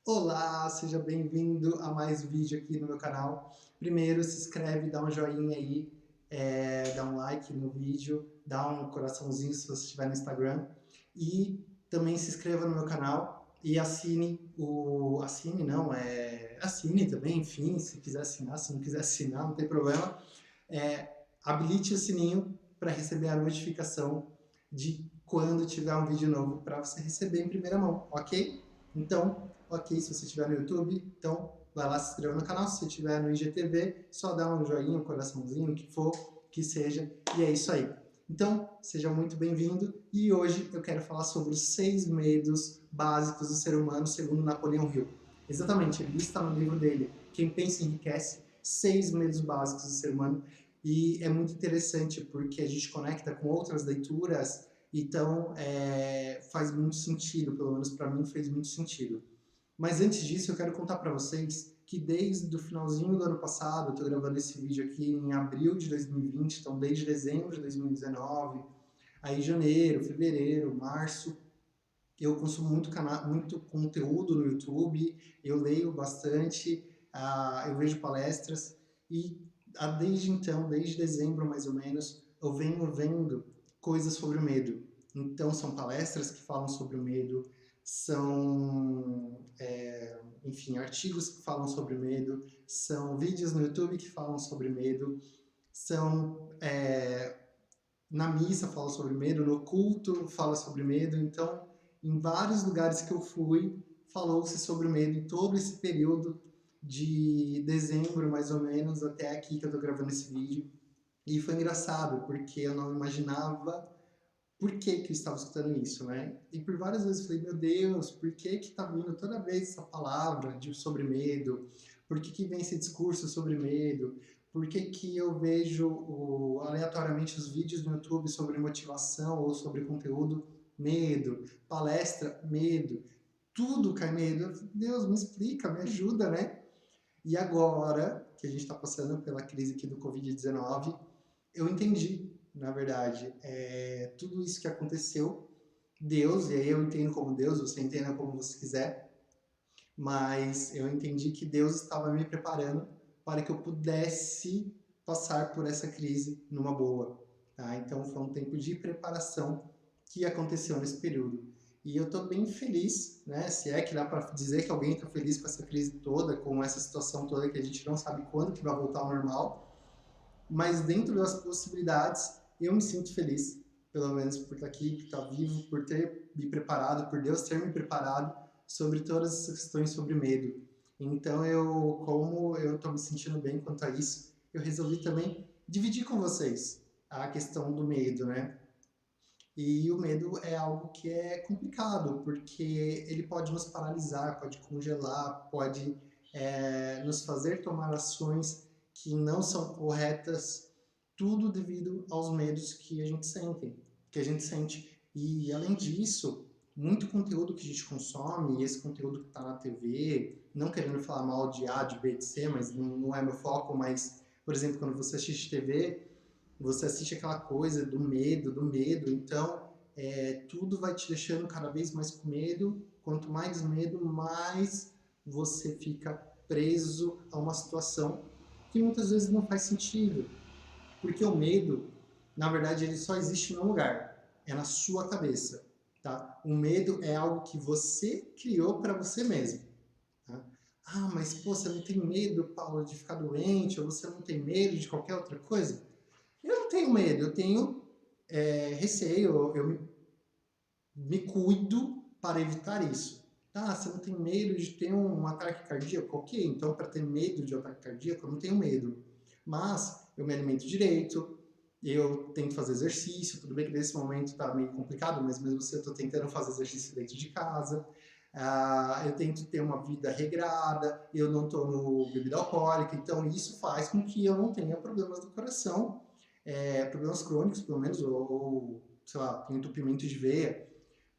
Olá, seja bem-vindo a mais um vídeo aqui no meu canal. Primeiro, se inscreve, dá um joinha aí, dá um like no vídeo, dá um coraçãozinho se você estiver no Instagram. E também se inscreva no meu canal e assine o... Assine não, assine também, enfim, se quiser assinar, se não quiser assinar, não tem problema. Habilite o sininho para receber a notificação de quando tiver um vídeo novo para você receber em primeira mão, ok? Então, ok, se você estiver no YouTube, então vai lá se inscreva no canal. Se você estiver no IGTV, só dá um joinha, um coraçãozinho, o que for, que seja, e é isso aí. Então, seja muito bem-vindo e hoje eu quero falar sobre os 6 medos básicos do ser humano segundo Napoleão Hill. Exatamente, ele lista no livro dele, Quem Pensa Enriquece, 6 medos básicos do ser humano, e é muito interessante porque a gente conecta com outras leituras, então faz muito sentido, pelo menos para mim fez muito sentido. Mas antes disso, eu quero contar para vocês que desde o finalzinho do ano passado, eu estou gravando esse vídeo aqui em abril de 2020, então desde dezembro de 2019, aí janeiro, fevereiro, março, eu consumo muito conteúdo no YouTube, eu leio bastante, eu vejo palestras e desde então, desde dezembro mais ou menos, eu venho vendo coisas sobre o medo. Então são palestras que falam sobre o medo, são, enfim, artigos que falam sobre o medo, são vídeos no YouTube que falam sobre medo, são na missa fala sobre medo, no culto fala sobre medo, então em vários lugares que eu fui falou-se sobre medo em todo esse período de dezembro mais ou menos até aqui que eu tô gravando esse vídeo. E foi engraçado porque eu não imaginava por que que eu estava escutando isso, né? E por várias vezes eu falei, meu Deus, por que que tá vindo toda vez essa palavra sobre medo? Por que que vem esse discurso sobre medo? Por que que eu vejo aleatoriamente os vídeos no YouTube sobre motivação ou sobre conteúdo? Medo. Palestra? Medo. Tudo cai medo. Eu falei, Deus, me explica, me ajuda, né? E agora que a gente está passando pela crise aqui do Covid-19, eu entendi, na verdade, tudo isso que aconteceu, Deus, e aí eu entendo como Deus, você entenda como você quiser, mas eu entendi que Deus estava me preparando para que eu pudesse passar por essa crise numa boa. Tá? Então foi um tempo de preparação que aconteceu nesse período. E eu estou bem feliz, né? Se é que dá para dizer que alguém está feliz com essa crise toda, com essa situação toda que a gente não sabe quando que vai voltar ao normal, mas dentro das possibilidades, eu me sinto feliz, pelo menos por estar aqui, por estar vivo, por ter me preparado, por Deus ter me preparado sobre todas essas questões sobre medo. Então, como eu estou me sentindo bem quanto a isso, eu resolvi também dividir com vocês a questão do medo, né? E o medo é algo que é complicado, porque ele pode nos paralisar, pode congelar, pode nos fazer tomar ações que não são corretas, tudo devido aos medos que a gente sente. E além disso, muito conteúdo que a gente consome, e esse conteúdo que está na TV, não querendo falar mal de A, de B, de C, mas não é meu foco, mas, por exemplo, quando você assiste TV, você assiste aquela coisa do medo, então tudo vai te deixando cada vez mais com medo, quanto mais medo, mais você fica preso a uma situação que muitas vezes não faz sentido, porque o medo, na verdade, ele só existe num lugar, é na sua cabeça, tá? O medo é algo que você criou para você mesmo, tá? Ah, mas pô, você não tem medo, Paulo, de ficar doente, ou você não tem medo de qualquer outra coisa? Eu não tenho medo, eu tenho receio, eu me cuido para evitar isso. Tá, você não tem medo de ter um ataque cardíaco? Ok, então para ter medo de ataque cardíaco, eu não tenho medo. Mas eu me alimento direito, eu tento fazer exercício, tudo bem que nesse momento está meio complicado, mas mesmo assim eu estou tentando fazer exercício dentro de casa. Eu tento ter uma vida regrada, eu não tomo bebida alcoólica, então isso faz com que eu não tenha problemas do coração, problemas crônicos, pelo menos, ou sei lá, tem entupimento de veia.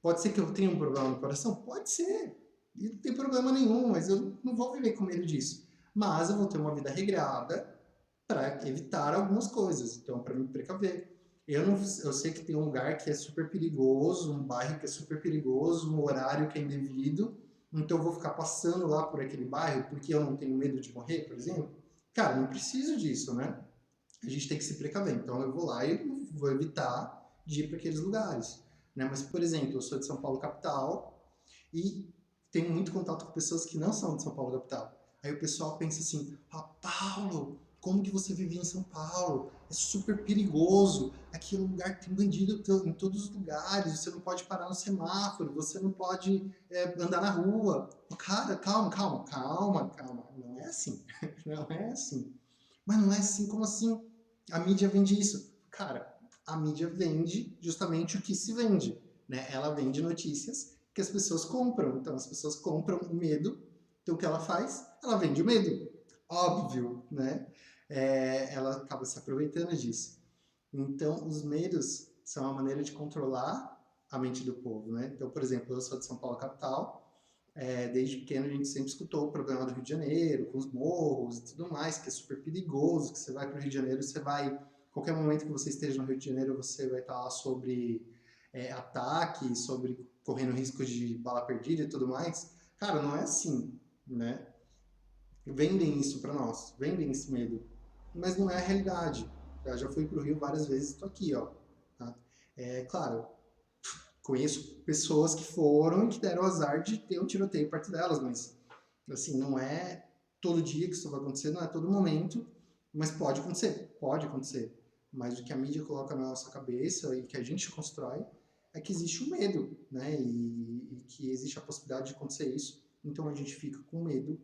Pode ser que eu tenha um problema no coração? Pode ser. E não tem problema nenhum, mas eu não vou viver com medo disso. Mas eu vou ter uma vida regrada para evitar algumas coisas, então para me precaver. Eu sei que tem um lugar que é super perigoso, um bairro que é super perigoso, um horário que é indevido, então eu vou ficar passando lá por aquele bairro porque eu não tenho medo de morrer, por exemplo. Cara, não preciso disso, né? A gente tem que se precaver. Então eu vou lá e vou evitar de ir para aqueles lugares. Né? Mas, por exemplo, eu sou de São Paulo capital e tenho muito contato com pessoas que não são de São Paulo capital. Aí o pessoal pensa assim, Paulo, como que você vive em São Paulo? É super perigoso, aqui é um lugar que tem bandido em todos os lugares, você não pode parar no semáforo, você não pode andar na rua. Cara, calma, não é assim, não é assim. Mas não é assim, como assim? A mídia vende isso. Cara, a mídia vende justamente o que se vende, né? Ela vende notícias que as pessoas compram. Então as pessoas compram o medo. Então o que ela faz? Ela vende o medo. Óbvio, né? Ela acaba se aproveitando disso. Então os medos são uma maneira de controlar a mente do povo, né? Então, por exemplo, eu sou de São Paulo capital. Desde pequeno a gente sempre escutou o problema do Rio de Janeiro, com os morros e tudo mais, que é super perigoso, que você vai para o Rio de Janeiro, você vai, qualquer momento que você esteja no Rio de Janeiro, você vai estar lá sobre ataque, sobre correndo risco de bala perdida e tudo mais. Cara, não é assim, né? Vendem isso para nós, vendem esse medo, mas não é a realidade. Eu já fui para o Rio várias vezes, estou aqui, ó. Tá? Claro, conheço pessoas que foram e que deram azar de ter um tiroteio perto delas, mas assim, não é todo dia que isso vai acontecer, não é todo momento, mas pode acontecer. Mas o que a mídia coloca na nossa cabeça e que a gente constrói é que existe o medo, né? E que existe a possibilidade de acontecer isso. Então a gente fica com medo,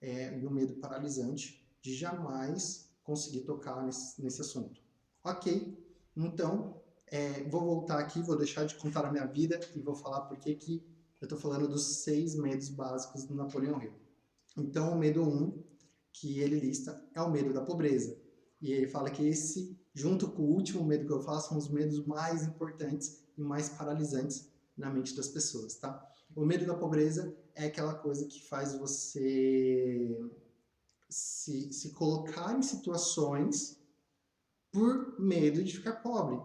e um medo paralisante de jamais conseguir tocar nesse assunto. Ok, então vou voltar aqui, vou deixar de contar a minha vida e vou falar por que eu estou falando dos 6 medos básicos do Napoleão Hill. Então, o medo 1 que ele lista é o medo da pobreza. E ele fala que esse, junto com o último medo que eu falo, são os medos mais importantes e mais paralisantes na mente das pessoas, tá? O medo da pobreza é aquela coisa que faz você se colocar em situações por medo de ficar pobre.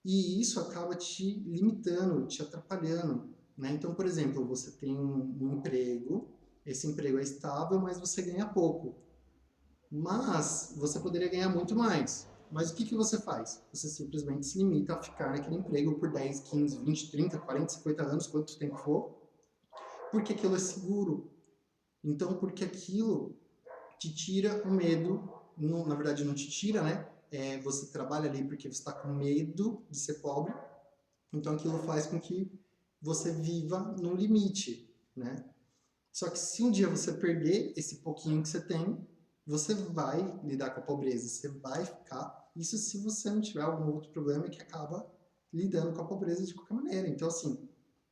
E isso acaba te limitando, te atrapalhando. Né? Então, por exemplo, você tem um emprego, esse emprego é estável, mas você ganha pouco. Mas você poderia ganhar muito mais. Mas o que você faz? Você simplesmente se limita a ficar naquele emprego por 10, 15, 20, 30, 40, 50 anos, quanto tempo for, porque aquilo é seguro. Então, porque aquilo te tira o medo, não, na verdade não te tira, né? Você trabalha ali porque você está com medo de ser pobre, então aquilo faz com que você viva no limite, né? Só que se um dia você perder esse pouquinho que você tem, você vai lidar com a pobreza, você vai ficar. Isso se você não tiver algum outro problema que acaba lidando com a pobreza de qualquer maneira. Então, assim,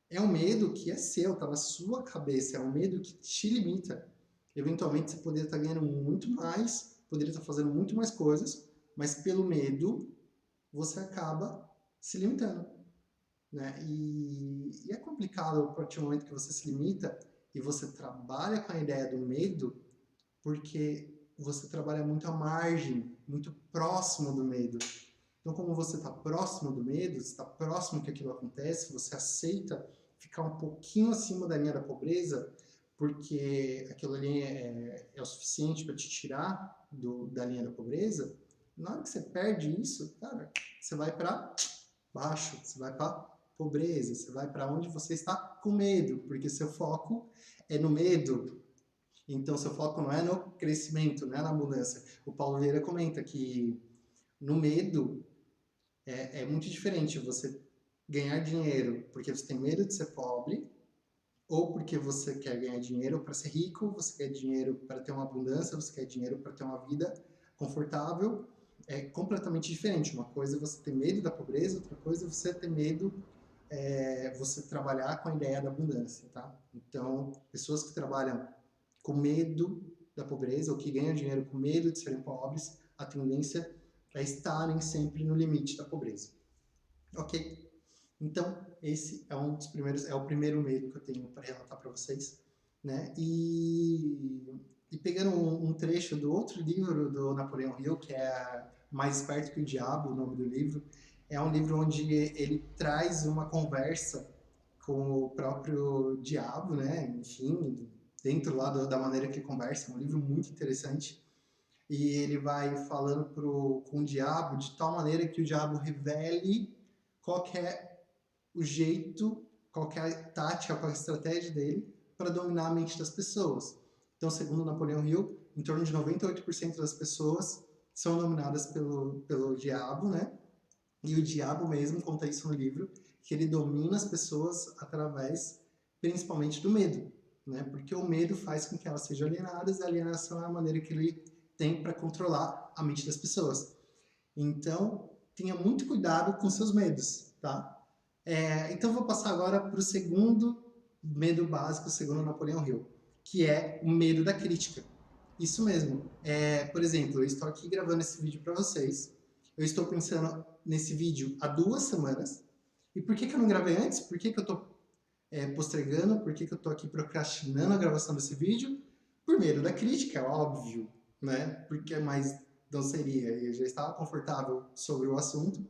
é um medo que é seu, tá na sua cabeça, é um medo que te limita. Eventualmente você poderia estar ganhando muito mais, poderia estar fazendo muito mais coisas, mas pelo medo você acaba se limitando. Né? E é complicado a partir do momento que você se limita e você trabalha com a ideia do medo, porque você trabalha muito à margem, muito próximo do medo. Então, como você está próximo do medo, você está próximo que aquilo acontece, você aceita ficar um pouquinho acima da linha da pobreza, porque aquilo ali é o suficiente para te tirar da linha da pobreza. Na hora que você perde isso, cara, você vai para baixo, você vai para pobreza, você vai para onde você está com medo, porque seu foco é no medo. Então, seu foco não é no crescimento, não é na abundância. O Paulo Vieira comenta que no medo é muito diferente você ganhar dinheiro porque você tem medo de ser pobre, ou porque você quer ganhar dinheiro para ser rico, você quer dinheiro para ter uma abundância, você quer dinheiro para ter uma vida confortável. É completamente diferente. Uma coisa é você ter medo da pobreza, outra coisa é você ter medo, você trabalhar com a ideia da abundância, tá? Então, pessoas que trabalham com medo da pobreza ou que ganham dinheiro com medo de serem pobres, a tendência é estarem sempre no limite da pobreza. Ok? Então, esse é um dos primeiros, é o primeiro medo que eu tenho para relatar para vocês, né? E pegando um trecho do outro livro do Napoleão Hill, que é Mais Esperto que o Diabo, o nome do livro, é um livro onde ele traz uma conversa com o próprio diabo, né? Enfim, dentro lá da maneira que conversa, é um livro muito interessante. E ele vai falando com o diabo de tal maneira que o diabo revele qual que é o jeito, qual que é a tática, qual é a estratégia dele para dominar a mente das pessoas. Então, segundo Napoleão Hill, em torno de 98% das pessoas são dominadas pelo diabo, né? E o diabo mesmo conta isso no livro, que ele domina as pessoas através, principalmente, do medo, né? Porque o medo faz com que elas sejam alienadas, e a alienação é a maneira que ele tem para controlar a mente das pessoas. Então, tenha muito cuidado com seus medos, tá? Então, vou passar agora para o segundo medo básico, segundo Napoleão Hill, que é o medo da crítica. Isso mesmo. Por exemplo, eu estou aqui gravando esse vídeo para vocês. Eu estou pensando nesse vídeo há 2 semanas. E por que eu não gravei antes? Por que eu estou postergando? Por que eu estou aqui procrastinando a gravação desse vídeo? Por medo da crítica, é óbvio, né? Porque mais não seria. Eu já estava confortável sobre o assunto,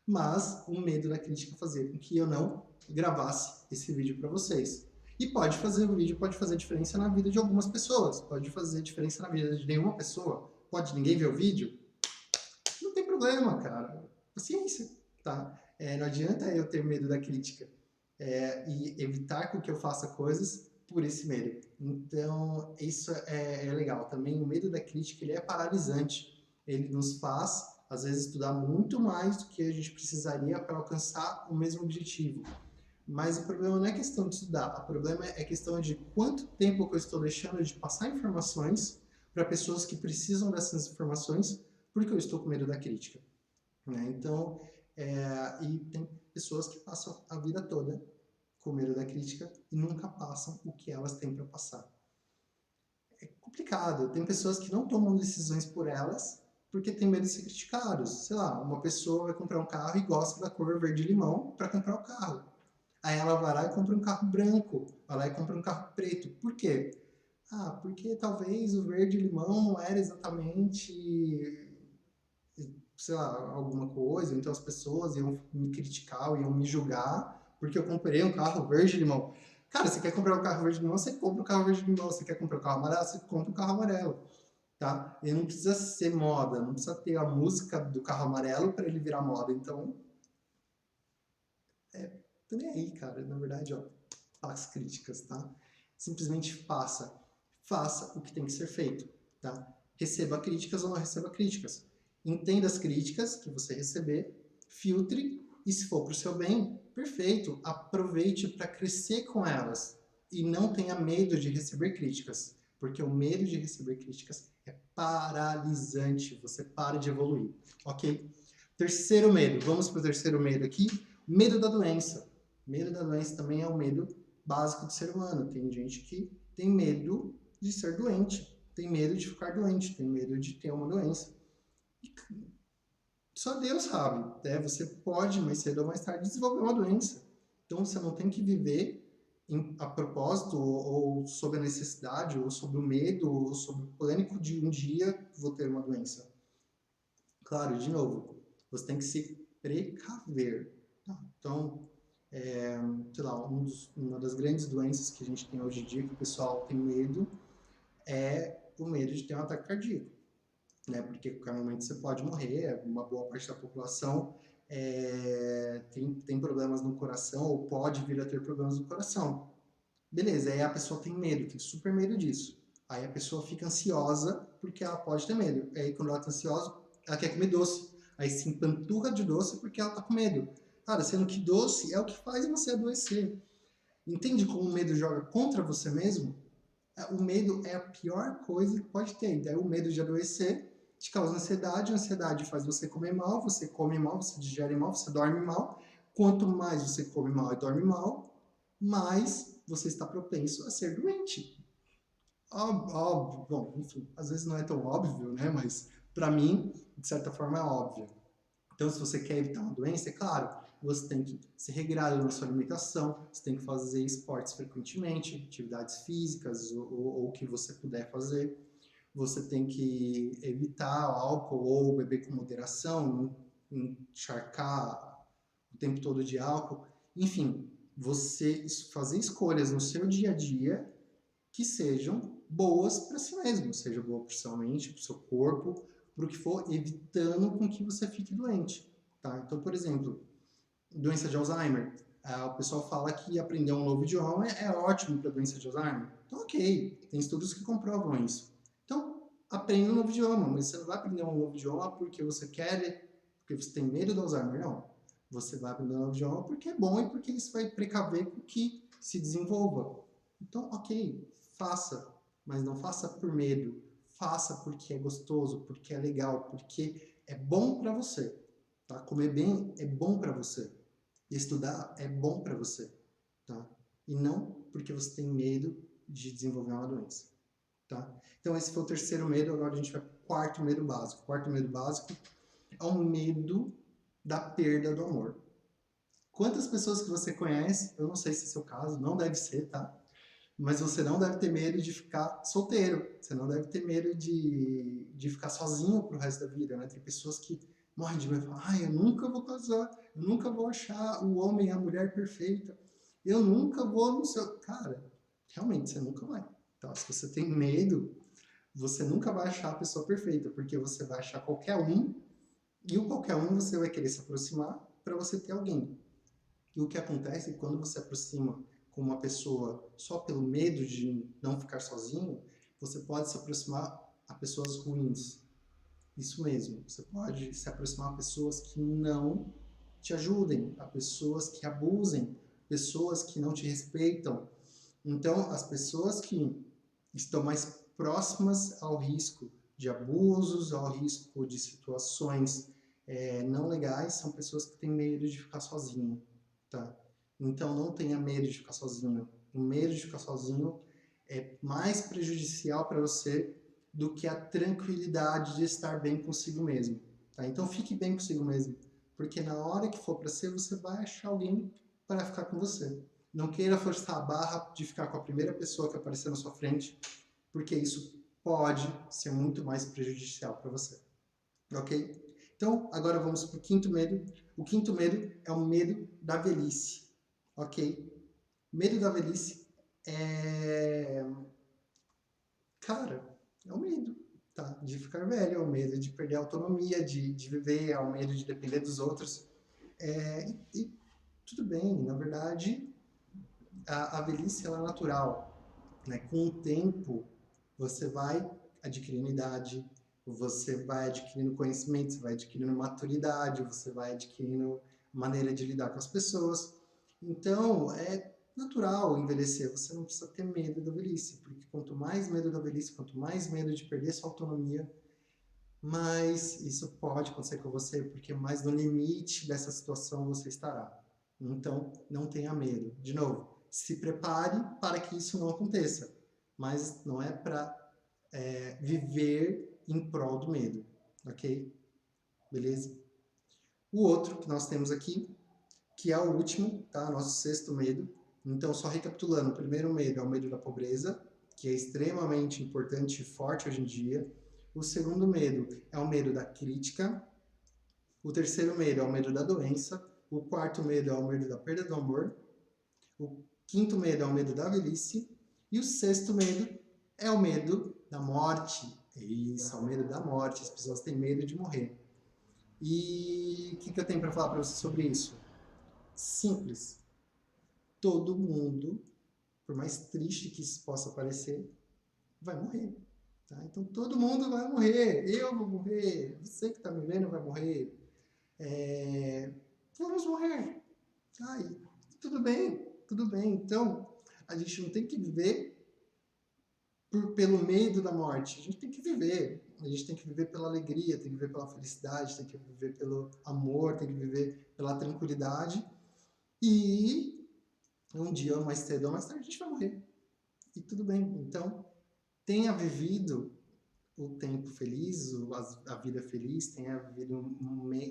mas o medo da crítica fazia com que eu não gravasse esse vídeo para vocês. E o vídeo pode fazer diferença na vida de algumas pessoas, pode fazer diferença na vida de nenhuma pessoa, pode ninguém ver o vídeo, não tem problema, cara, paciência, tá? Não adianta eu ter medo da crítica e evitar que eu faça coisas por esse medo. Então, isso é legal. Também o medo da crítica, ele é paralisante. Ele nos faz, às vezes, estudar muito mais do que a gente precisaria para alcançar o mesmo objetivo. Mas o problema não é questão de estudar, o problema é questão de quanto tempo que eu estou deixando de passar informações para pessoas que precisam dessas informações porque eu estou com medo da crítica. Né? Então, e tem pessoas que passam a vida toda com medo da crítica e nunca passam o que elas têm para passar. É complicado. Tem pessoas que não tomam decisões por elas porque tem medo de ser criticados. Sei lá, uma pessoa vai comprar um carro e gosta da cor verde-limão para comprar o carro. Aí ela vai lá e compra um carro branco, vai lá e compra um carro preto. Por quê? Porque talvez o verde-limão não era exatamente, sei lá, alguma coisa, então as pessoas iam me criticar, iam me julgar, porque eu comprei um carro verde-limão. Cara, você quer comprar um carro verde-limão, você compra um carro verde-limão. Você quer comprar um carro amarelo, você compra um carro amarelo. Tá? E não precisa ser moda, não precisa ter a música do carro amarelo para ele virar moda. Então, tô nem aí, cara. Na verdade, ó, as críticas, tá? Simplesmente faça. Faça o que tem que ser feito, tá? Receba críticas ou não receba críticas. Entenda as críticas que você receber, filtre, e se for para o seu bem, perfeito. Aproveite para crescer com elas. E não tenha medo de receber críticas, porque o medo de receber críticas é paralisante. Você para de evoluir, ok? Terceiro medo. Vamos para o terceiro medo aqui. Medo da doença. Medo da doença também é um medo básico do ser humano. Tem gente que tem medo de ser doente, tem medo de ficar doente, tem medo de ter uma doença. E só Deus sabe, né? Você pode, mais cedo ou mais tarde, desenvolver uma doença. Então você não tem que viver a propósito, ou sob a necessidade, ou sob o medo, ou sob o pânico de um dia vou ter uma doença. Claro, de novo, você tem que se precaver. Tá? Então, sei lá, uma das grandes doenças que a gente tem hoje em dia, que o pessoal tem medo, é o medo de ter um ataque cardíaco, né? Porque a qualquer momento você pode morrer, uma boa parte da população tem problemas no coração, ou pode vir a ter problemas no coração. Beleza, aí a pessoa tem medo, tem super medo disso. Aí a pessoa fica ansiosa porque ela pode ter medo. Aí quando ela está ansiosa, ela quer comer doce. Aí se empanturra de doce porque ela está com medo. Cara, sendo que doce é o que faz você adoecer. Entende como o medo joga contra você mesmo? O medo é a pior coisa que pode ter. Daí o medo de adoecer te causa ansiedade, a ansiedade faz você comer mal, você come mal, você digere mal, você dorme mal. Quanto mais você come mal e dorme mal, mais você está propenso a ser doente. Óbvio, bom, enfim, às vezes não é tão óbvio, né? Mas para mim, de certa forma, é óbvio. Então, se você quer evitar uma doença, é claro, você tem que ser regrado na sua alimentação, você tem que fazer esportes frequentemente, atividades físicas ou o que você puder fazer. Você tem que evitar o álcool ou beber com moderação, não encharcar o tempo todo de álcool. Enfim, você fazer escolhas no seu dia a dia que sejam boas para si mesmo, seja boa para sua mente, para o seu corpo, para o que for, evitando com que você fique doente, tá? Então, por exemplo, doença de Alzheimer, o pessoal fala que aprender um novo idioma é ótimo para doença de Alzheimer. Então, ok, tem estudos que comprovam isso. Então, aprenda um novo idioma, mas você não vai aprender um novo idioma porque você quer, porque você tem medo do Alzheimer, não. Você vai aprender um novo idioma porque é bom e porque isso vai precaver com que se desenvolva. Então, ok, faça, mas não faça por medo. Faça porque é gostoso, porque é legal, porque é bom para você. Tá? Comer bem é bom para você. Estudar é bom para você. Tá? E não porque você tem medo de desenvolver uma doença. Tá? Então, esse foi o terceiro medo. Agora a gente vai para o quarto medo básico. O quarto medo básico é o medo da perda do amor. Quantas pessoas que você conhece, eu não sei se é seu caso, não deve ser, tá? Mas você não deve ter medo de ficar solteiro. Você não deve ter medo de ficar sozinho pro resto da vida, né? Tem pessoas que morrem de medo e falam, eu nunca vou casar, eu nunca vou achar o homem, a mulher perfeita, eu nunca vou no seu... Cara, realmente, você nunca vai. Então, se você tem medo, você nunca vai achar a pessoa perfeita, porque você vai achar qualquer um, e o qualquer um você vai querer se aproximar para você ter alguém. E o que acontece quando você aproxima com uma pessoa só pelo medo de não ficar sozinho, você pode se aproximar a pessoas ruins. Isso mesmo, você pode se aproximar a pessoas que não te ajudem, a pessoas que abusem, pessoas que não te respeitam. Então, as pessoas que estão mais próximas ao risco de abusos, ao risco de situações não legais, são pessoas que têm medo de ficar sozinho, tá? Então, não tenha medo de ficar sozinho. O medo de ficar sozinho é mais prejudicial para você do que a tranquilidade de estar bem consigo mesmo, tá? Então, fique bem consigo mesmo, porque na hora que for para ser, você vai achar alguém para ficar com você. Não queira forçar a barra de ficar com a primeira pessoa que aparecer na sua frente, porque isso pode ser muito mais prejudicial para você. Ok? Então, agora vamos para o quinto medo. O quinto medo é o medo da velhice. Ok? Medo da velhice é... Cara, é o medo, tá? De ficar velho, é o medo de perder a autonomia, de viver, é o medo de depender dos outros. E tudo bem, na verdade, a velhice ela é natural, né? Com o tempo, você vai adquirindo idade, você vai adquirindo conhecimento, você vai adquirindo maturidade, você vai adquirindo maneira de lidar com as pessoas. Então, é natural envelhecer, você não precisa ter medo da velhice, porque quanto mais medo da velhice, quanto mais medo de perder sua autonomia, mais isso pode acontecer com você, porque mais no limite dessa situação você estará. Então, não tenha medo. De novo, se prepare para que isso não aconteça, mas não é para viver em prol do medo, ok? Beleza? O outro que nós temos aqui, que é o último, tá? Nosso sexto medo. Então, só recapitulando, o primeiro medo é o medo da pobreza, que é extremamente importante e forte hoje em dia. O segundo medo é o medo da crítica. O terceiro medo é o medo da doença. O quarto medo é o medo da perda do amor. O quinto medo é o medo da velhice. E o sexto medo é o medo da morte. Isso, é o medo da morte. As pessoas têm medo de morrer. E o que eu tenho para falar para você sobre isso? Simples. Todo mundo, por mais triste que isso possa parecer, vai morrer. Tá? Então todo mundo vai morrer. Eu vou morrer. Você que está me vendo vai morrer. Vamos morrer. Ai, tudo bem, tudo bem. Então, a gente não tem que viver pelo medo da morte. A gente tem que viver. A gente tem que viver pela alegria, tem que viver pela felicidade, tem que viver pelo amor, tem que viver pela tranquilidade. E um dia, mais cedo ou mais tarde, a gente vai morrer. E tudo bem. Então, tenha vivido o tempo feliz, a vida feliz, tenha vivido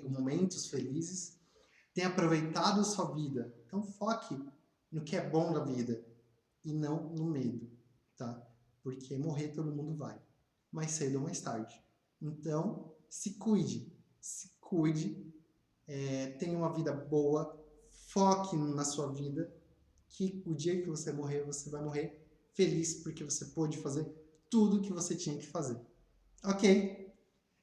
momentos felizes, tenha aproveitado a sua vida. Então, foque no que é bom da vida e não no medo, tá? Porque morrer todo mundo vai, mais cedo ou mais tarde. Então, se cuide, tenha uma vida boa, foque na sua vida que o dia que você morrer, você vai morrer feliz porque você pôde fazer tudo o que você tinha que fazer. Ok?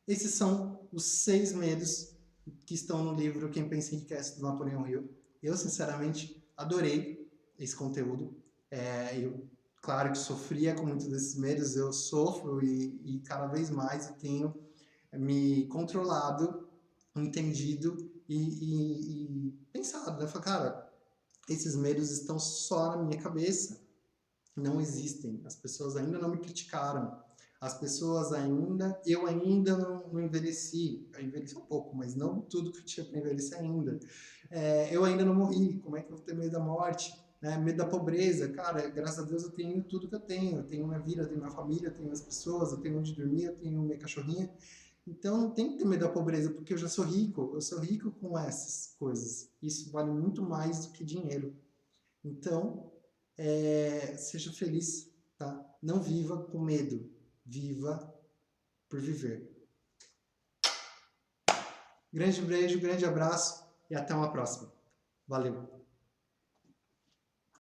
Esses são os 6 medos que estão no livro Quem Pensa Enriquece, do Napoleão Hill. Eu, sinceramente, adorei esse conteúdo. Eu, claro que sofria com muitos desses medos, eu sofro e cada vez mais eu tenho me controlado, entendido e pensado, né? Falei, cara, esses medos estão só na minha cabeça, não existem. As pessoas ainda não me criticaram. As pessoas ainda, eu ainda não envelheci. Eu envelheci um pouco, mas não tudo que eu tinha para envelhecer ainda. Eu ainda não morri. Como é que eu vou ter medo da morte? Medo da pobreza. Cara, graças a Deus eu tenho tudo que eu tenho. Eu tenho minha vida, eu tenho minha família, eu tenho as pessoas, eu tenho onde dormir, eu tenho minha cachorrinha. Então não tem que ter medo da pobreza, porque eu já sou rico. Eu sou rico com essas coisas. Isso vale muito mais do que dinheiro. Então, seja feliz, tá? Não viva com medo, viva por viver. Grande beijo, grande abraço e até uma próxima. Valeu!